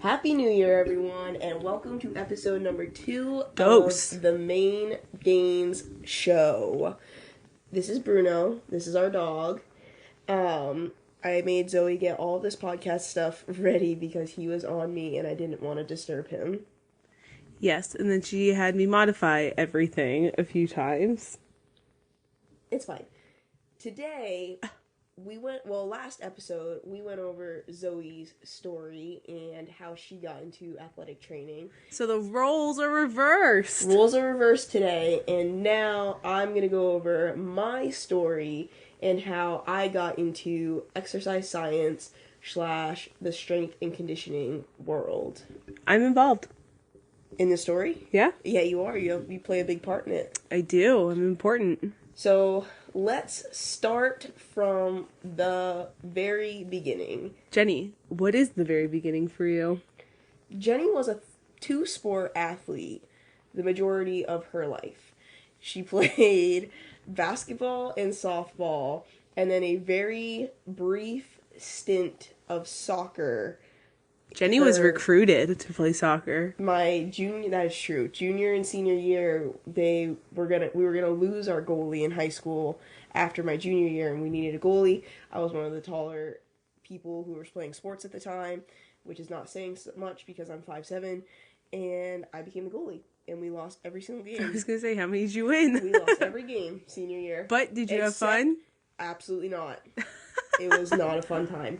Happy New Year, everyone, and welcome to episode number 2 Dose. of the Main Gains Show. This is Bruno. This is our dog. I made Zoe get all this podcast stuff ready because he was on me and I didn't want to disturb him. Yes, and then she had me modify everything a few times. It's fine. Today, last episode, we went over Zoe's story and how she got into athletic training. So the roles are reversed. Roles are reversed today, and now I'm going to go over my story and how I got into exercise science / the strength and conditioning world. I'm involved. In the story? Yeah? Yeah, you are. You play a big part in it. I do. I'm important. So, let's start from the very beginning. Jenny, what is the very beginning for you? Jenny was a two-sport athlete the majority of her life. She played basketball and softball, and then a very brief stint of soccer. Jenny was recruited to play soccer. That is true. Junior and senior year, we were gonna lose our goalie in high school after my junior year, and we needed a goalie. I was one of the taller people who was playing sports at the time, which is not saying so much because I'm 5'7", and I became the goalie, and we lost every single game. I was going to say, how many did you win? We lost every game senior year. But did you have fun? Absolutely not. It was not a fun time.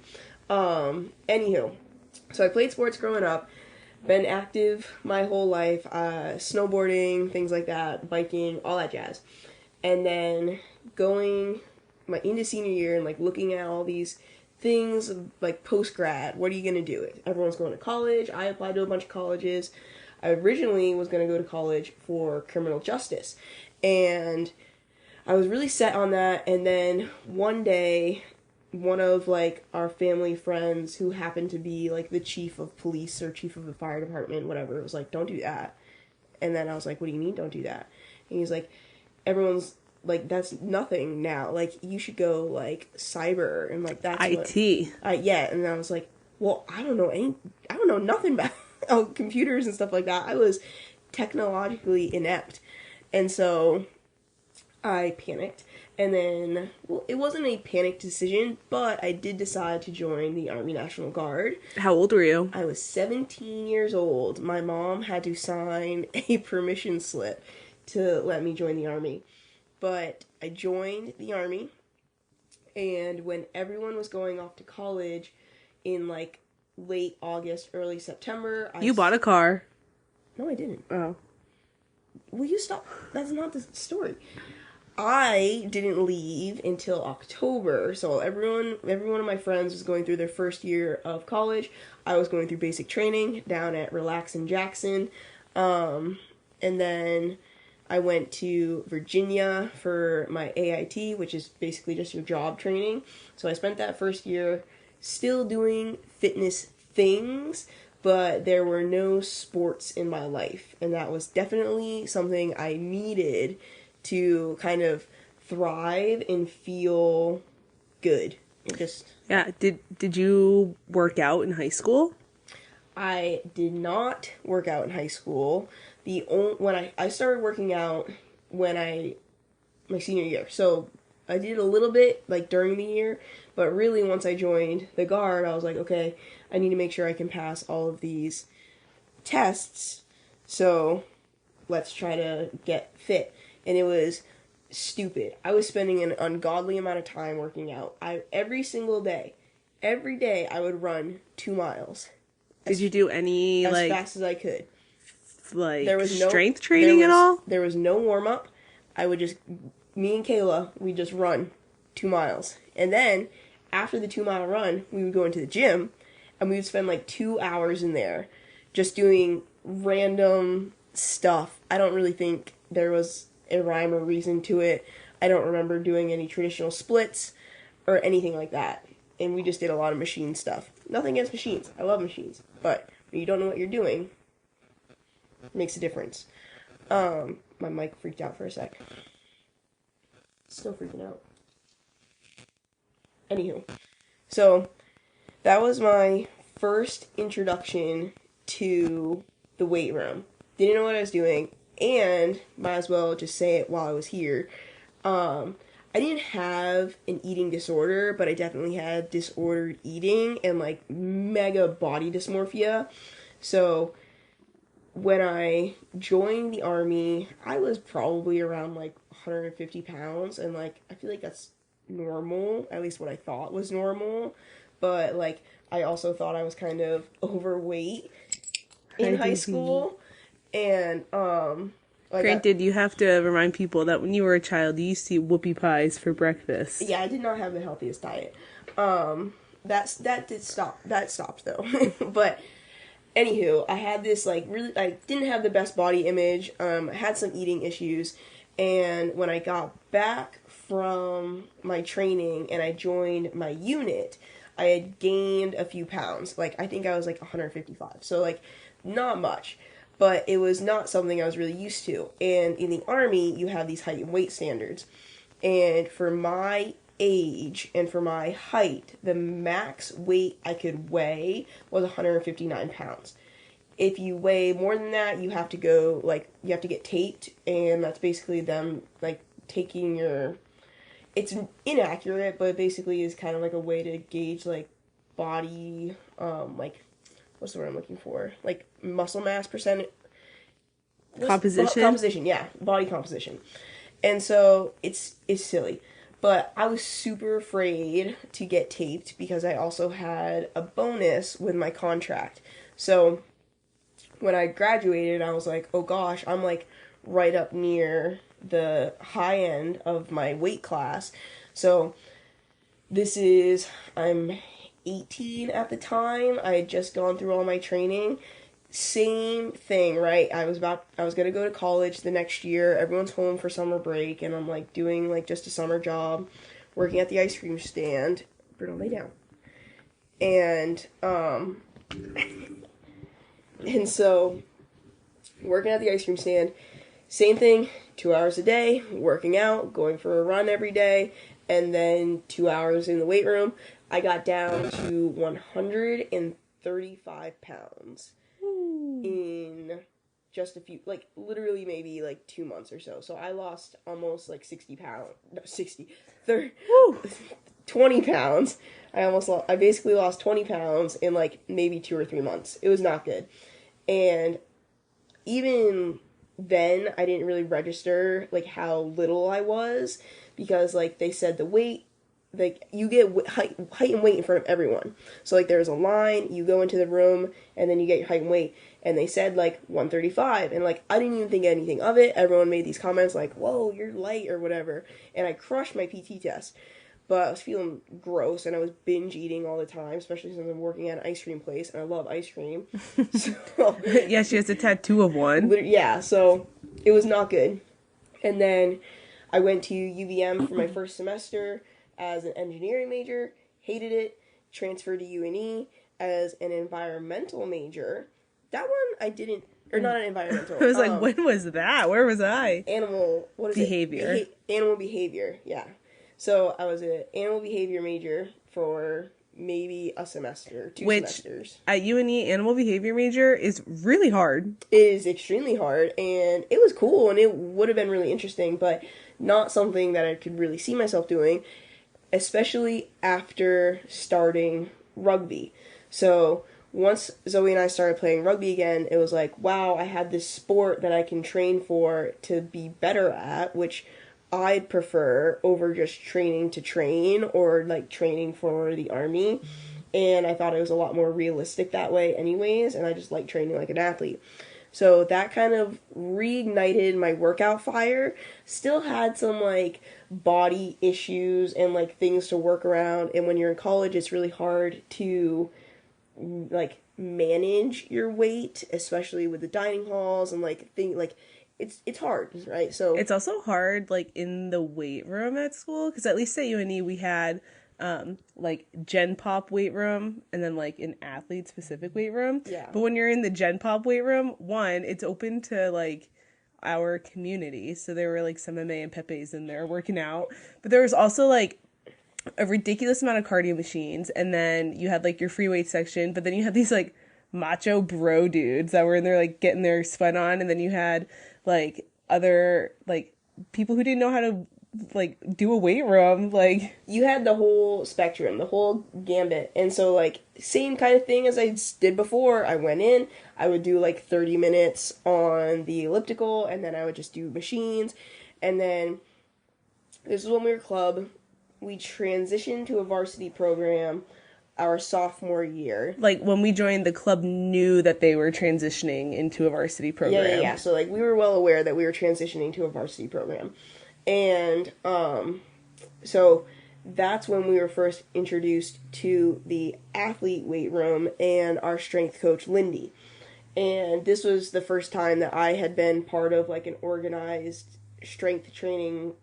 Anywho, so I played sports growing up, been active my whole life, snowboarding, things like that, biking, all that jazz. And then going into senior year and looking at all these things like post-grad, what are you going to do? Everyone's going to college. I applied to a bunch of colleges. I originally was going to go to college for criminal justice. And I was really set on that. And then one day, one of our family friends who happened to be the chief of police or chief of the fire department, whatever, was like, don't do that. And then I was like, what do you mean don't do that? And he's like, everyone's that's nothing now. You should go cyber and that's IT. Yeah. And I was like, well, I don't know nothing about computers and stuff like that. I was technologically inept. And so I panicked. And then, it wasn't a panicked decision, but I did decide to join the Army National Guard. How old were you? I was 17 years old. My mom had to sign a permission slip to let me join the Army. But I joined the Army, and when everyone was going off to college in late August, early September... You bought a car. No, I didn't. Oh. Will you stop? That's not the story. I didn't leave until October, so every one of my friends was going through their first year of college. I was going through basic training down at Relax in Jackson, and then I went to Virginia for my AIT, which is basically just your job training. So I spent that first year still doing fitness things, but there were no sports in my life, and that was definitely something I needed to kind of thrive and feel good. Yeah. Did you work out in high school? I did not work out in high school. When I started working out my senior year. So I did a little bit during the year, but really once I joined the Guard, I was like, okay, I need to make sure I can pass all of these tests. So let's try to get fit. And it was stupid. I was spending an ungodly amount of time working out. Every day I would run 2 miles. Did you do any as fast as I could? There was strength training at all? There was no warm up. Me and Kayla, we'd just run 2 miles. And then after the 2 mile run, we would go into the gym and we would spend 2 hours in there just doing random stuff. I don't really think there was a rhyme or reason to it. I don't remember doing any traditional splits or anything like that. And we just did a lot of machine stuff. Nothing against machines. I love machines. But when you don't know what you're doing, it makes a difference. My mic freaked out for a sec. Still freaking out. Anywho. So, that was my first introduction to the weight room. Didn't know what I was doing, and might as well just say it while I was here. I didn't have an eating disorder, but I definitely had disordered eating and like mega body dysmorphia. So when I joined the army, I was probably around like 150 pounds, and like I feel like that's normal, at least what I thought was normal. But like I also thought I was kind of overweight in high school, and like Granted, you have to remind people that when you were a child, you used to eat whoopie pies for breakfast. yeah, I did not have the healthiest diet. That stopped though. But anywho, I had this like really, I didn't have the best body image. I had some eating issues, and when I got back from my training and I joined my unit, I had gained a few pounds. Like I think I was like 155. So like not much, but it was not something I was really used to. And in the army, you have these height and weight standards. And for my age and for my height, the max weight I could weigh was 159 pounds. If you weigh more than that, you have to go, like, you have to get taped, and that's basically them, like, taking your, it's inaccurate, but it basically is kind of like a way to gauge, like, body, like, what's the word I'm looking for? Like, muscle mass percentage. Composition? Composition, yeah. Body composition. And so, it's silly. But I was super afraid to get taped because I also had a bonus with my contract. So, when I graduated, I was like, oh gosh, I'm like right up near the high end of my weight class. So, I'm 18 at the time. I had just gone through all my training. Same thing, right? I was gonna go to college the next year. Everyone's home for summer break, and I'm like doing like just a summer job, working at the ice cream stand. Bruno, lay down. And and so working at the ice cream stand, same thing, 2 hours a day, working out, going for a run every day, and then 2 hours in the weight room. I got down to 135 pounds in just a few, like, literally maybe, like, 2 months or so. So I lost almost, like, 60 pounds. No, 20 pounds. I basically lost 20 pounds in, like, maybe 2 or 3 months. It was not good. And even then, I didn't really register, like, how little I was, because, like, they said the weight, like, you get height and weight in front of everyone. So, like, there's a line, you go into the room, and then you get your height and weight. And they said, like, 135. And, like, I didn't even think anything of it. Everyone made these comments, like, whoa, you're light or whatever. And I crushed my PT test. But I was feeling gross, and I was binge eating all the time, especially since I'm working at an ice cream place, and I love ice cream. So, yeah, she has a tattoo of one. Yeah, so it was not good. And then I went to UVM for my first semester as an engineering major, hated it, transferred to UNE as an environmental major. That one I didn't, or not an environmental. I was like, when was that? Where was I? Animal behavior. Animal behavior, yeah. So I was an animal behavior major for maybe a semester, two semesters. At UNE, animal behavior major is really hard. It is extremely hard, and it was cool, and it would have been really interesting, but not something that I could really see myself doing, especially after starting rugby. So once Zoe and I started playing rugby again, it was like, wow, I had this sport that I can train for to be better at, which I'd prefer over just training to train or like training for the army. And I thought it was a lot more realistic that way anyways, and I just like training like an athlete. So that kind of reignited my workout fire. Still had some like body issues and like things to work around, and when you're in college it's really hard to like manage your weight, especially with the dining halls and like it's hard, right? So it's also hard like in the weight room at school, because at least at UNE we had like Gen Pop weight room and then like an athlete specific weight room. Yeah. But when you're in the Gen Pop weight room, one, it's open to like our community, so there were like some MMA and Pepe's in there working out, but there was also like a ridiculous amount of cardio machines, and then you had like your free weight section, but then you had these like macho bro dudes that were in there like getting their spun on, and then you had like other like people who didn't know how to like do a weight room, like You had the whole spectrum, the whole gambit. And so, like, same kind of thing as did before. I went in, I would do like 30 minutes on the elliptical, and then I would just do machines. And then, this is when we were club. We transitioned to a varsity program our sophomore year. like when we joined the club knew that they were transitioning into a varsity program. Yeah. So, like, we were well aware that we were transitioning to a varsity program. And, so that's when we were first introduced to the athlete weight room and our strength coach, Lindy. And this was the first time that I had been part of like an organized strength training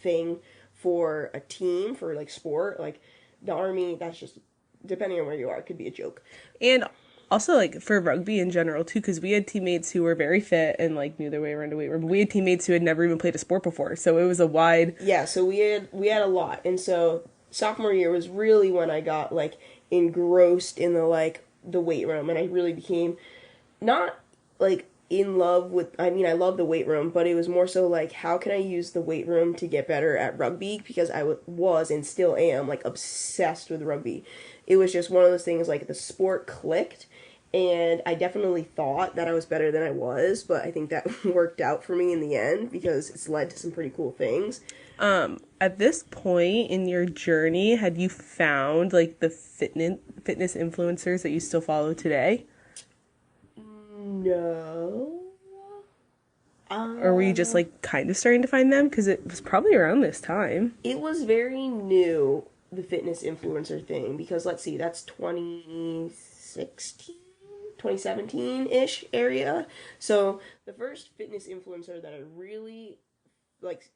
thing for a team, for like sport. Like the Army, that's just, depending on where you are, could be a joke. And also like for rugby in general too, because we had teammates who were very fit and like knew their way around a weight room. We had teammates who had never even played a sport before, so it was a wide. Yeah, so we had a lot. And so sophomore year was really when I got like engrossed in the weight room, and I really became not like in love with, I mean, I love the weight room, but it was more so like, how can I use the weight room to get better at rugby? Because I was and still am like obsessed with rugby. It was just one of those things, like the sport clicked, and I definitely thought that I was better than I was, but I think that worked out for me in the end because it's led to some pretty cool things. At this point in your journey, had you found like the fitness influencers that you still follow today? No. Or were you just like kind of starting to find them? Because it was probably around this time. It was very new, the fitness influencer thing, because let's see, that's 2016, 2017-ish area. So the first fitness influencer that I really like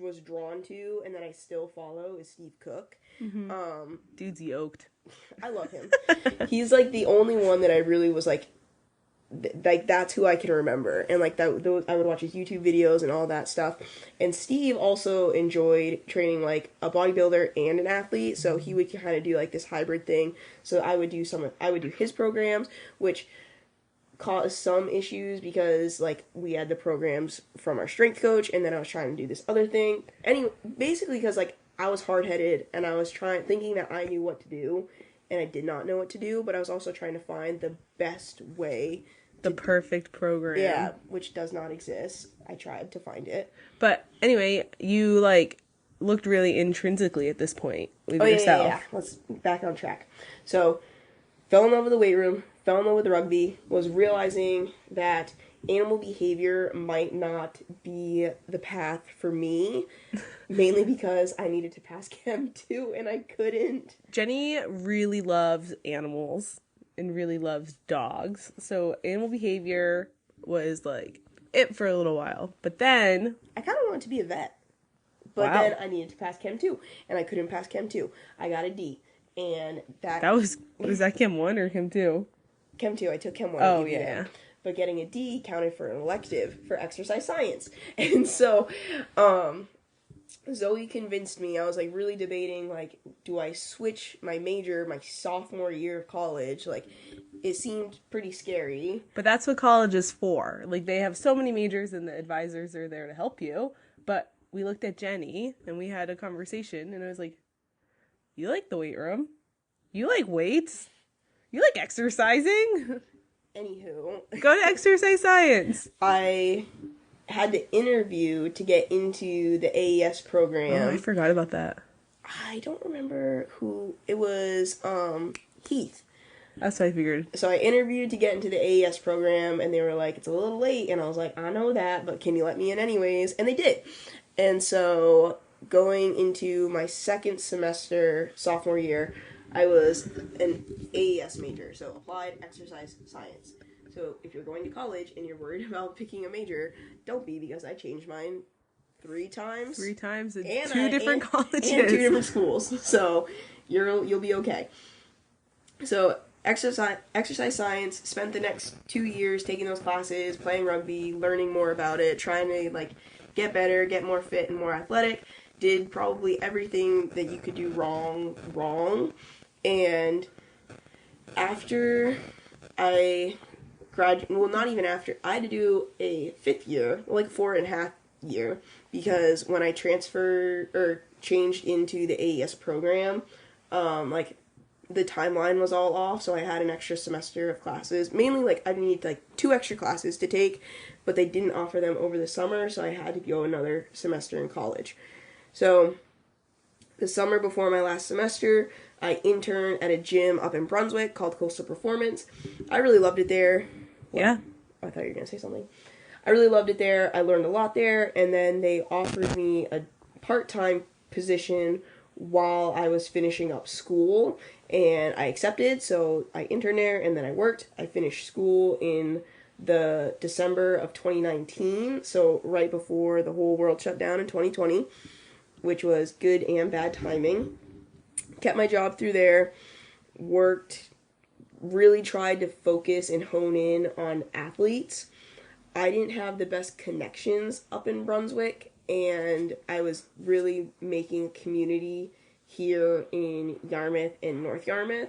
was drawn to and that I still follow is Steve Cook. Dude's yoked. I love him. He's like the only one that I really was like that's who I can remember, and like those I would watch his YouTube videos and all that stuff. And Steve also enjoyed training like a bodybuilder and an athlete, so he would kind of do like this hybrid thing. So I would do his programs, which caused some issues because like we had the programs from our strength coach, and then I was trying to do this other thing. Anyway, basically because like I was hard-headed and I was thinking that I knew what to do, and I did not know what to do, but I was also trying to find the best way. The perfect program. Yeah, which does not exist. I tried to find it. But anyway, you like looked really intrinsically at this point with yourself. Yeah. Let's back on track. So, fell in love with the weight room, fell in love with rugby, was realizing that animal behavior might not be the path for me, mainly because I needed to pass Chem 2 and I couldn't. Jenny really loves animals and really loves dogs. So animal behavior was like it for a little while. But then I kind of wanted to be a vet. But then I needed to pass Chem 2 and I couldn't pass Chem 2. I got a D. And was that Chem 1 or Chem 2? Chem 2. I took Chem 1. Oh, yeah. But getting a D counted for an elective for exercise science. And so, Zoe convinced me. I was like really debating, like, do I switch my major my sophomore year of college? Like, it seemed pretty scary. But that's what college is for. Like, they have so many majors and the advisors are there to help you. But we looked at Jenny and we had a conversation and I was like, you like the weight room? You like weights? You like exercising? Anywho. Go to exercise science. I had to interview to get into the AES program. Oh, I forgot about that. I don't remember who it was. Heath. That's what I figured. So I interviewed to get into the AES program, and they were like, it's a little late. And I was like, I know that, but can you let me in anyways? And they did. And so going into my second semester, sophomore year, I was an AES major, so Applied Exercise Science. So if you're going to college and you're worried about picking a major, don't be, because I changed mine 3 times. 3 times in And 2 different colleges. And 2 different schools. So you'll be okay. So exercise science, spent the next 2 years taking those classes, playing rugby, learning more about it, trying to like get better, get more fit and more athletic. did probably everything that you could do wrong. And after I graduated, well, not even after, I had to do a 5th year, like 4.5 year, because when I transferred or changed into the AES program, like the timeline was all off, so I had an extra semester of classes. Mainly, like, I needed like 2 extra classes to take, but they didn't offer them over the summer, so I had to go another semester in college. So the summer before my last semester, I interned at a gym up in Brunswick called Coastal Performance. I really loved it there. Yeah. I thought you were going to say something. I really loved it there. I learned a lot there, and then they offered me a part-time position while I was finishing up school, and I accepted, so I interned there, and then I worked. I finished school in the December of 2019, so right before the whole world shut down in 2020, which was good and bad timing. Kept my job through there, worked, really tried to focus and hone in on athletes. I didn't have the best connections up in Brunswick, and I was really making community here in Yarmouth and North Yarmouth.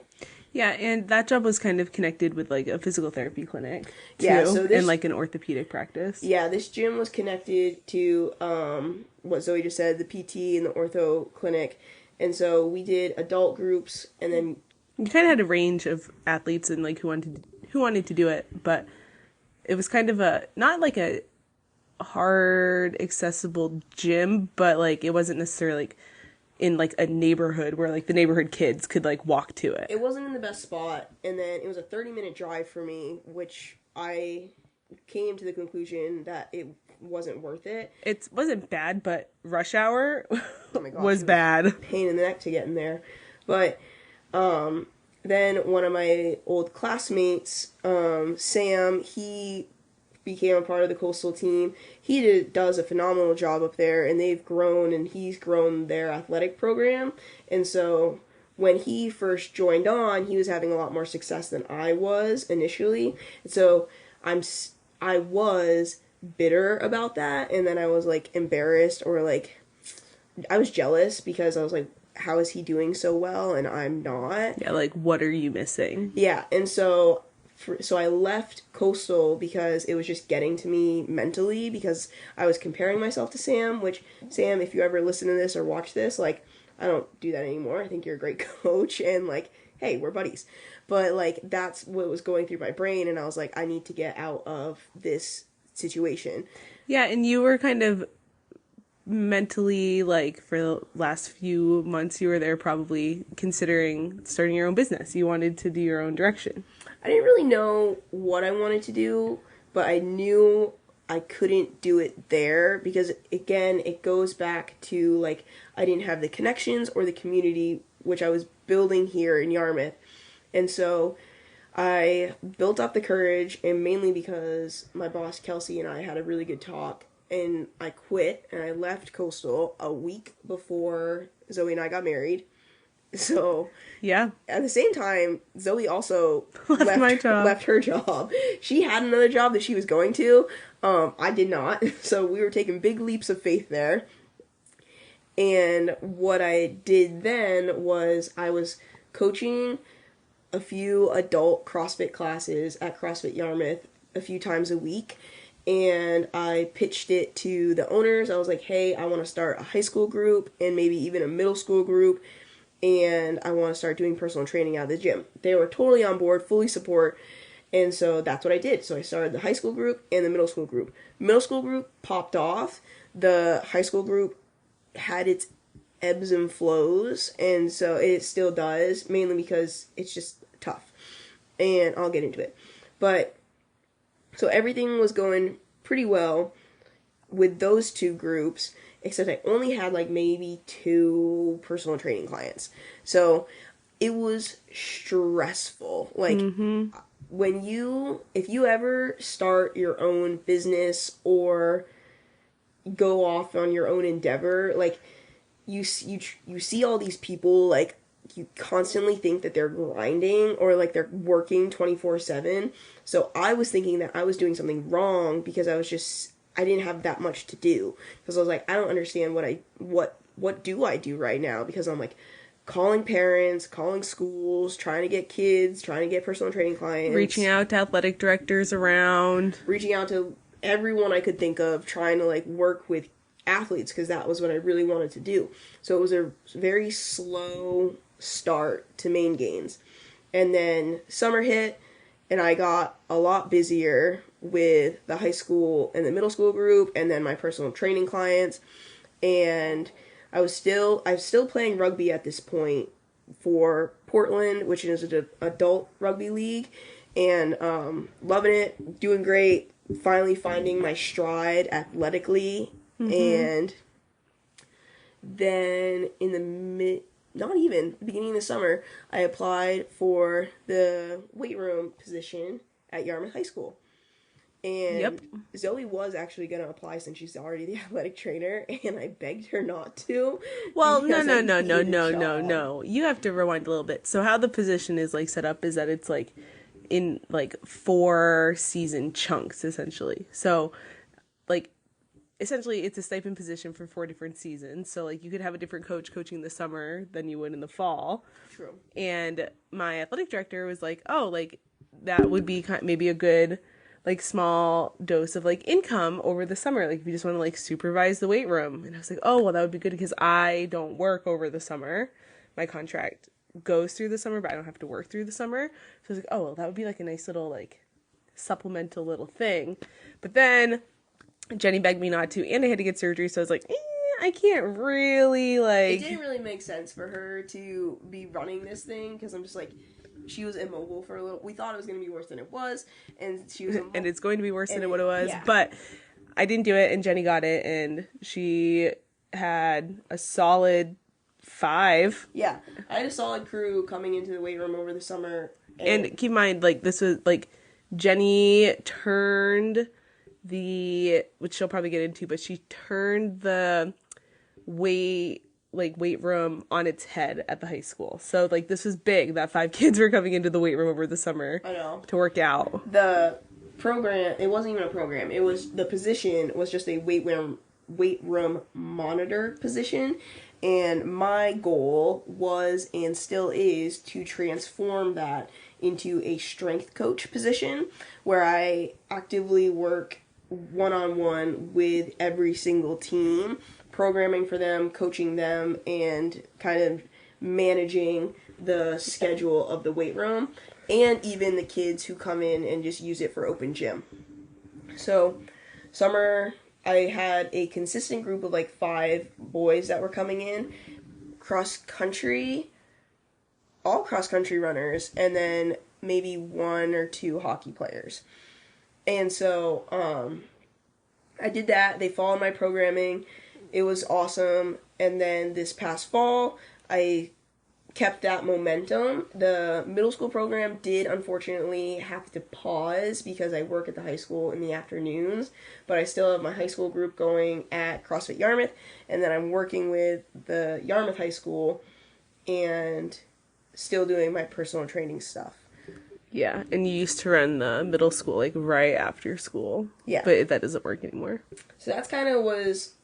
Yeah, and that job was kind of connected with like a physical therapy clinic too, Yeah, so this, and like an orthopedic practice. Yeah, this gym was connected to what Zoe just said, the PT and the ortho clinic. And so we did adult groups, and then You kind of had a range of athletes and like who wanted to do it, but it was kind of a not like a hard accessible gym, but like it wasn't necessarily like in like a neighborhood where like the neighborhood kids could like walk to it. It wasn't in the best spot, and then it was a 30-minute drive for me, which I came to the conclusion that it wasn't worth it. It wasn't bad, but rush hour Oh my gosh, was bad. Pain in the neck to get in there. But then one of my old classmates, Sam, he became a part of the Coastal team. He does a phenomenal job up there, and they've grown, and he's grown their athletic program. And so when he first joined on, he was having a lot more success than I was initially. And so I was bitter about that, and then I was like embarrassed, or like I was jealous, because I was like, how is he doing so well and I'm not? Yeah, like what are you missing? Yeah, and so I left Coastal because it was just getting to me mentally, because I was comparing myself to Sam, which, Sam, if you ever listen to this or watch this, like, I don't do that anymore. I think you're a great coach, and like, hey, we're buddies. But like, that's what was going through my brain, and I was like, I need to get out of this situation. Yeah, and you were kind of mentally, like, for the last few months you were there probably considering starting your own business. You wanted to do your own direction. I didn't really know what I wanted to do, but I knew I couldn't do it there, because again, it goes back to like, I didn't have the connections or the community which I was building here in Yarmouth. And so I built up the courage, and mainly because my boss Kelsey and I had a really good talk, and I quit, and I left Coastal a week before Zoe and I got married. So yeah, at the same time, Zoe also left her job. She had another job that she was going to. I did not. So we were taking big leaps of faith there. And what I did then was I was coaching a few adult CrossFit classes at CrossFit Yarmouth a few times a week. And I pitched it to the owners. I was like, hey, I want to start a high school group and maybe even a middle school group. And I want to start doing personal training out of the gym. They were totally on board, fully support. And so that's what I did. So I started the high school group and the middle school group. Middle school group popped off. The high school group had its ebbs and flows. And so it still does, mainly because it's just tough. And I'll get into it. But so everything was going pretty well with those two groups, except I only had like maybe 2 personal training clients. So it was stressful. Like, if you ever start your own business or go off on your own endeavor, like, you see all these people, like, you constantly think that they're grinding or like they're working 24/7. So I was thinking that I was doing something wrong because I didn't have that much to do. Because I was like, I don't understand what what do I do right now? Because I'm like calling parents, calling schools, trying to get kids, trying to get personal training clients, Reaching out to athletic directors around. reaching out to everyone I could think of, trying to like work with athletes because that was what I really wanted to do. So it was a very slow start to main gains. And then summer hit and I got a lot busier with the high school and the middle school group and then my personal training clients. And I'm still playing rugby at this point for Portland, which is an adult rugby league, and loving it, doing great, finally finding my stride athletically. And then in the beginning of the summer, I applied for the weight room position at Yarmouth High School. And Zoe was actually going to apply since she's already the athletic trainer, and I begged her not to. Well, no. You have to rewind a little bit. So how the position is like set up is that it's like in like 4 season chunks essentially. So like essentially it's a stipend position for 4 different seasons. So like you could have a different coach coaching the summer than you would in the fall. True. And my athletic director was like, "Oh, like that would be maybe a good like small dose of like income over the summer, like if you just want to like supervise the weight room." And I was like, "Oh, well, that would be good because I don't work over the summer. My contract goes through the summer, but I don't have to work through the summer." So I was like, "Oh, well, that would be like a nice little like supplemental little thing." But then Jenny begged me not to, and I had to get surgery, so I was like, I can't really like. It didn't really make sense for her to be running this thing because I'm just like, she was immobile for a little. We thought it was going to be worse than it was, and she was and it's going to be worse than what it was. Yeah. But I didn't do it, and Jenny got it, and she had a solid 5. Yeah, I had a solid crew coming into the weight room over the summer. And keep in mind, like, this was, like, Jenny turned which she'll probably get into, but she turned the weight room on its head at the high school. So like this was big that 5 kids were coming into the weight room over the summer. I know. To work out. The program, it wasn't even a program. It was, the position was just a weight room monitor position. And my goal was and still is to transform that into a strength coach position where I actively work one-on-one with every single team, programming for them, coaching them, and kind of managing the schedule of the weight room, and even the kids who come in and just use it for open gym. So, summer, I had a consistent group of like 5 boys that were coming in, all cross-country runners, and then maybe 1 or 2 hockey players. And so, I did that. They followed my programming. It was awesome. And then this past fall, I kept that momentum. The middle school program did unfortunately have to pause because I work at the high school in the afternoons, but I still have my high school group going at CrossFit Yarmouth, and then I'm working with the Yarmouth High School and still doing my personal training stuff. Yeah, and you used to run the middle school, like, right after school. Yeah. But that doesn't work anymore. So that's kind of was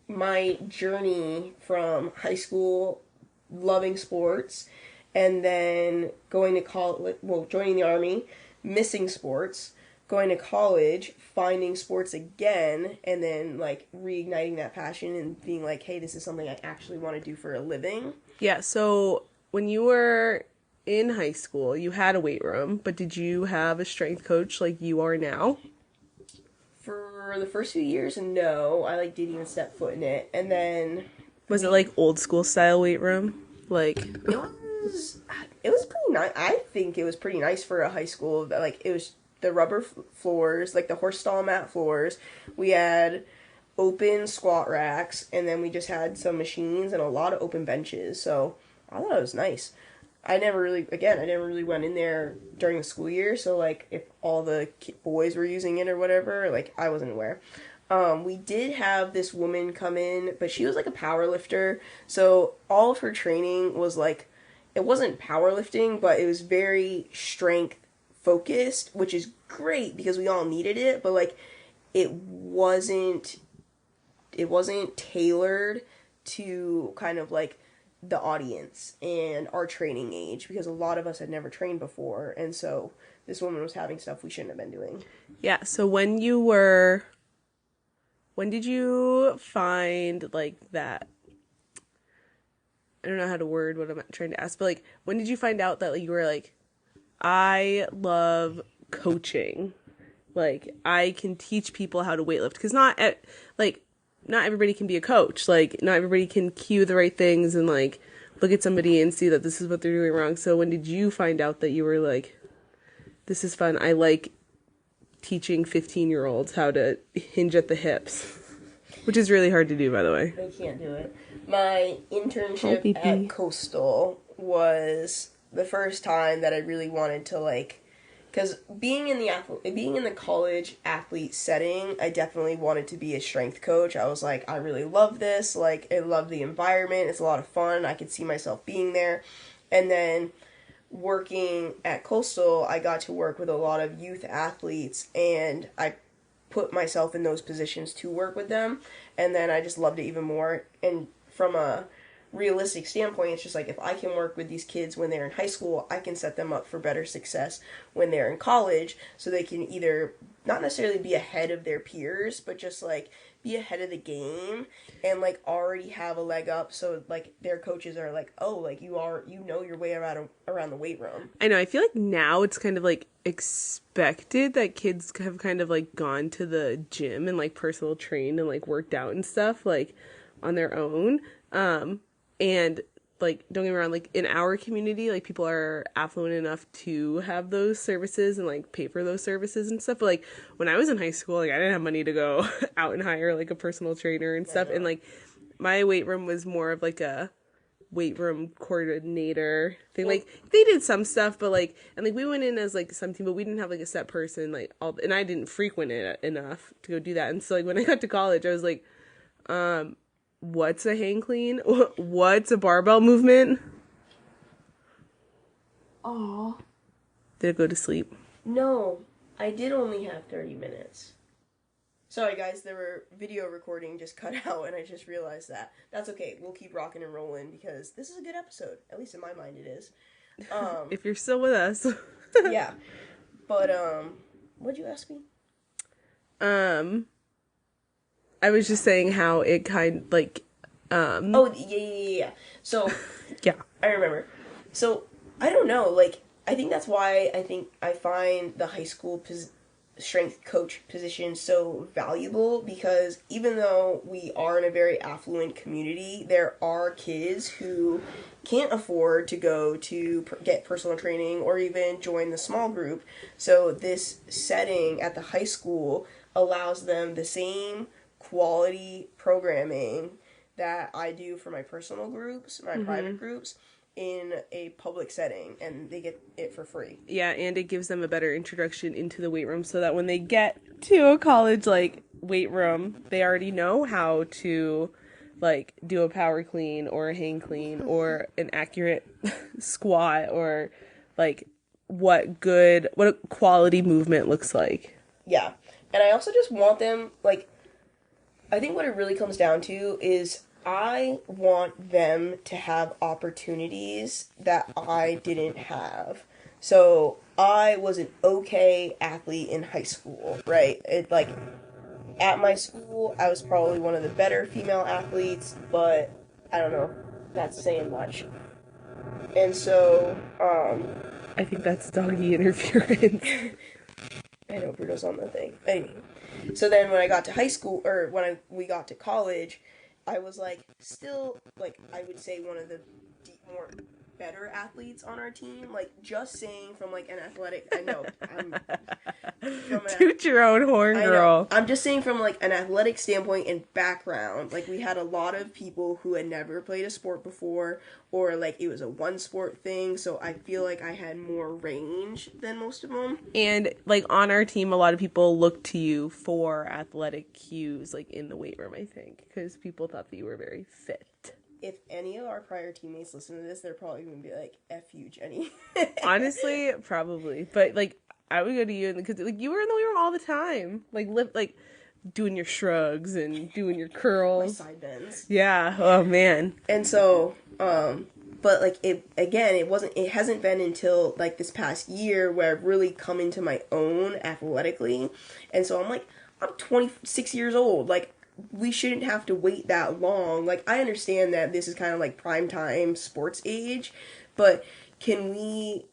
my journey from high school, loving sports, and then going to college, joining the Army, missing sports, going to college, finding sports again, and then, like, reigniting that passion and being like, hey, this is something I actually want to do for a living. Yeah, so when you were in high school, you had a weight room, but did you have a strength coach like you are now? For the first few years, no. I didn't even step foot in it. And then... Was it like old school style weight room? Like... It was pretty nice. I think it was pretty nice for a high school. Like, it was the rubber floors, like the horse stall mat floors. We had open squat racks, and then we just had some machines and a lot of open benches. So I thought it was nice. I never really went in there during the school year, so, like, if all the boys were using it or whatever, like, I wasn't aware. We did have this woman come in, but she was, like, a power lifter, so all of her training was, like, it wasn't powerlifting, but it was very strength-focused, which is great, because we all needed it, but, like, it wasn't tailored to kind of like the audience and our training age, because a lot of us had never trained before, and so this woman was having stuff we shouldn't have been doing. Yeah, so when did you find like that, I don't know how to word what I'm trying to ask, but like when did you find out that like you were like, I love coaching, like I can teach people how to weightlift? Because not everybody can be a coach. Like not everybody can cue the right things and like look at somebody and see that this is what they're doing wrong. So when did you find out that you were like, this is fun, I like teaching 15-year-olds how to hinge at the hips, which is really hard to do, by the way. I can't do it. My internship at Coastal was the first time that I really wanted to like, because being in the college athlete setting, I definitely wanted to be a strength coach. I was like, I really love this. Like, I love the environment. It's a lot of fun. I could see myself being there. And then working at Coastal, I got to work with a lot of youth athletes, and I put myself in those positions to work with them, and then I just loved it even more. And from a realistic standpoint, it's just like, if I can work with these kids when they're in high school, I can set them up for better success when they're in college, so they can either not necessarily be ahead of their peers, but just like be ahead of the game and like already have a leg up, so like their coaches are like, oh, like you know your way around the weight room. I know, I feel like now it's kind of like expected that kids have kind of like gone to the gym and like personal trained and like worked out and stuff like on their own. And like, don't get me wrong, like in our community, like people are affluent enough to have those services and like pay for those services and stuff. But like when I was in high school, like I didn't have money to go out and hire like a personal trainer and stuff. And like my weight room was more of like a weight room coordinator thing. Like they did some stuff, but like, and like we went in as like some team, but we didn't have like a set person, like and I didn't frequent it enough to go do that. And so like when I got to college, I was like, what's a hang clean? What's a barbell movement? Aw. Did it go to sleep? No, I did only have 30 minutes. Sorry guys, there were video recording just cut out and I just realized that. That's okay, we'll keep rocking and rolling because this is a good episode. At least in my mind it is. If you're still with us. Yeah. But, what'd you ask me? I was just saying how it kind like, Oh, yeah. So, yeah. I remember. So, I don't know, like, I think that's why I find the high school strength coach position so valuable, because even though we are in a very affluent community, there are kids who can't afford to go to get personal training or even join the small group. So this setting at the high school allows them the same quality programming that I do for my personal groups, my private groups, in a public setting, and they get it for free. Yeah, and it gives them a better introduction into the weight room so that when they get to a college like weight room, they already know how to like do a power clean or a hang clean or an accurate squat, or like what a quality movement looks like. Yeah. And I also just want them, like, I think what it really comes down to is I want them to have opportunities that I didn't have. So I was an okay athlete in high school, right? It, like, at my school, I was probably one of the better female athletes, but I don't know, that's saying much. And so, I think that's doggy interference. I know Bruno's on the thing. Anyway, so then when I got to high school, or when we got to college, I was like, still, like, I would say one of the more better athletes on our team. Like, just saying from like an athletic, I know, Toot your own horn, girl. I'm just saying from like an athletic standpoint and background, like we had a lot of people who had never played a sport before, or like it was a one sport thing, so I feel like I had more range than most of them. And like on our team, a lot of people looked to you for athletic cues, like in the weight room, I think, because people thought that you were very fit. If any of our prior teammates listen to this, they're probably going to be like, F you, Jenny. Honestly, probably. But, like, I would go to you, because, like, you were in the weight room all the time. Like, doing your shrugs and doing your My curls. side bends. Yeah. Oh man. And so, but like it hasn't been until like this past year where I've really come into my own athletically. And so I'm 26 years old. Like, we shouldn't have to wait that long. Like, I understand that this is kind of like prime time sports age, but can we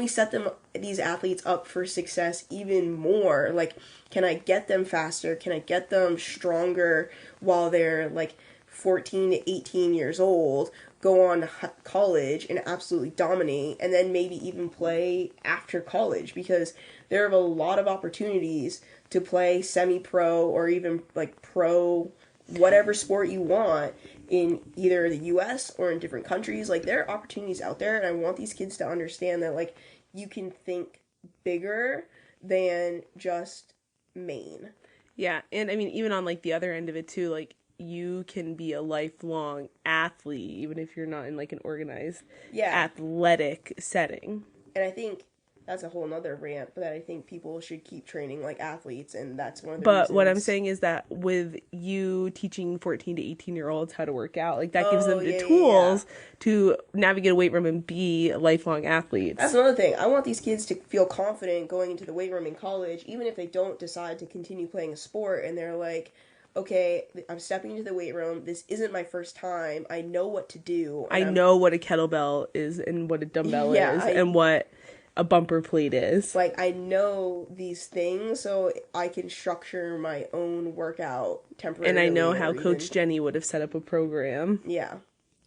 set these athletes up for success even more? Like, can I get them faster? Can I get them stronger while they're like 14 to 18 years old, go on to college and absolutely dominate, and then maybe even play after college? Because there are a lot of opportunities to play semi-pro or even like pro, whatever sport you want, in either the US or in different countries. Like, there are opportunities out there, and I want these kids to understand that like you can think bigger than just Maine. Yeah, and I mean, even on like the other end of it too, like you can be a lifelong athlete even if you're not in like an organized athletic setting. And I think that's a whole nother rant, but that I think people should keep training like athletes, and that's one of the But reasons. what I'm saying is that with you teaching 14 to 18-year-olds how to work out, like that gives them the tools to navigate a weight room and be lifelong athletes. That's another thing. I want these kids to feel confident going into the weight room in college, even if they don't decide to continue playing a sport and they're like, okay, I'm stepping into the weight room. This isn't my first time. I know what to do. I know what a kettlebell is and what a dumbbell is and what a bumper plate is. Like, I know these things, so I can structure my own workout temporarily. And I know how Coach Jenny would have set up a program. Yeah.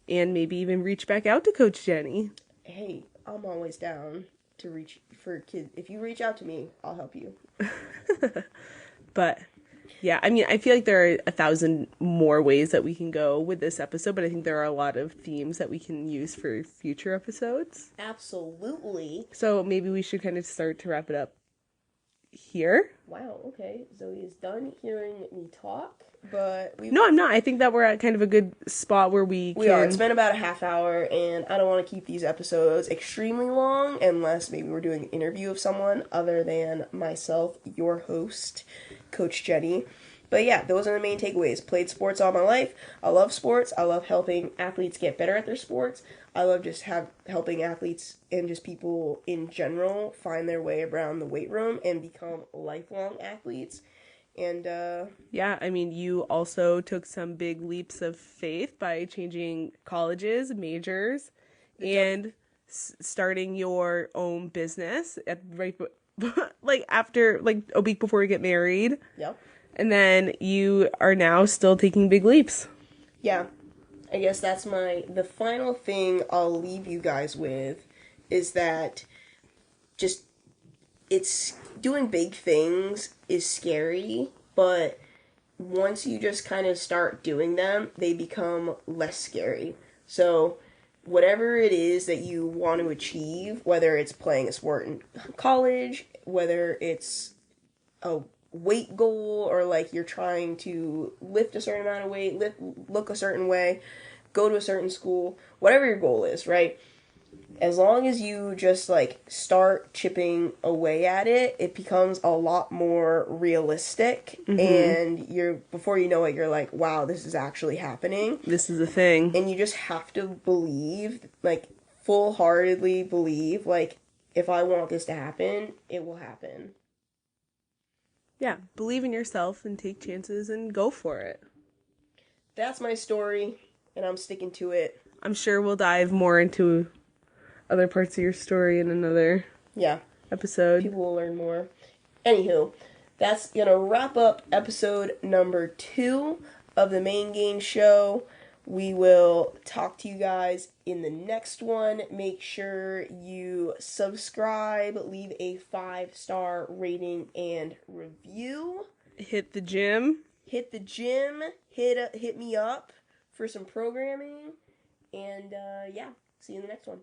And maybe even reach back out to Coach Jenny. Hey, I'm always down to reach for kids. If you reach out to me, I'll help you. But yeah, I mean, I feel like there are 1,000 more ways that we can go with this episode, but I think there are a lot of themes that we can use for future episodes. Absolutely. So maybe we should kind of start to wrap it up here. Wow, okay. Zoe is done hearing me talk, but No, I'm not. I think that we're at kind of a good spot where we are. It's been about a half hour, and I don't want to keep these episodes extremely long unless maybe we're doing an interview of someone other than myself, your host, Coach Jenny. But yeah, those are the main takeaways. Played sports all my life. I love sports. I love helping athletes get better at their sports. I love just helping athletes and just people in general find their way around the weight room and become lifelong athletes. And yeah, I mean, you also took some big leaps of faith by changing colleges, majors, and starting your own business at like after like a week before you get married. Yep. And then you are now still taking big leaps. Yeah. I guess that's the final thing I'll leave you guys with is that just it's doing big things is scary, but once you just kind of start doing them, they become less scary. So whatever it is that you want to achieve, whether it's playing a sport in college, whether it's a weight goal, or like you're trying to lift a certain amount of weight, look a certain way, go to a certain school, whatever your goal is, right? As long as you just like start chipping away at it, it becomes a lot more realistic. And before you know it, you're like, wow, this is actually happening. This is a thing. And you just have to believe, like full-heartedly believe, like, if I want this to happen, it will happen. Yeah, believe in yourself and take chances and go for it. That's my story, and I'm sticking to it. I'm sure we'll dive more into other parts of your story in another episode. People will learn more. Anywho, that's going to wrap up episode number 2 of the Main Game Show. We will talk to you guys in the next one. Make sure you subscribe, leave a 5-star rating and review. Hit the gym. Hit me up for some programming. And yeah, see you in the next one.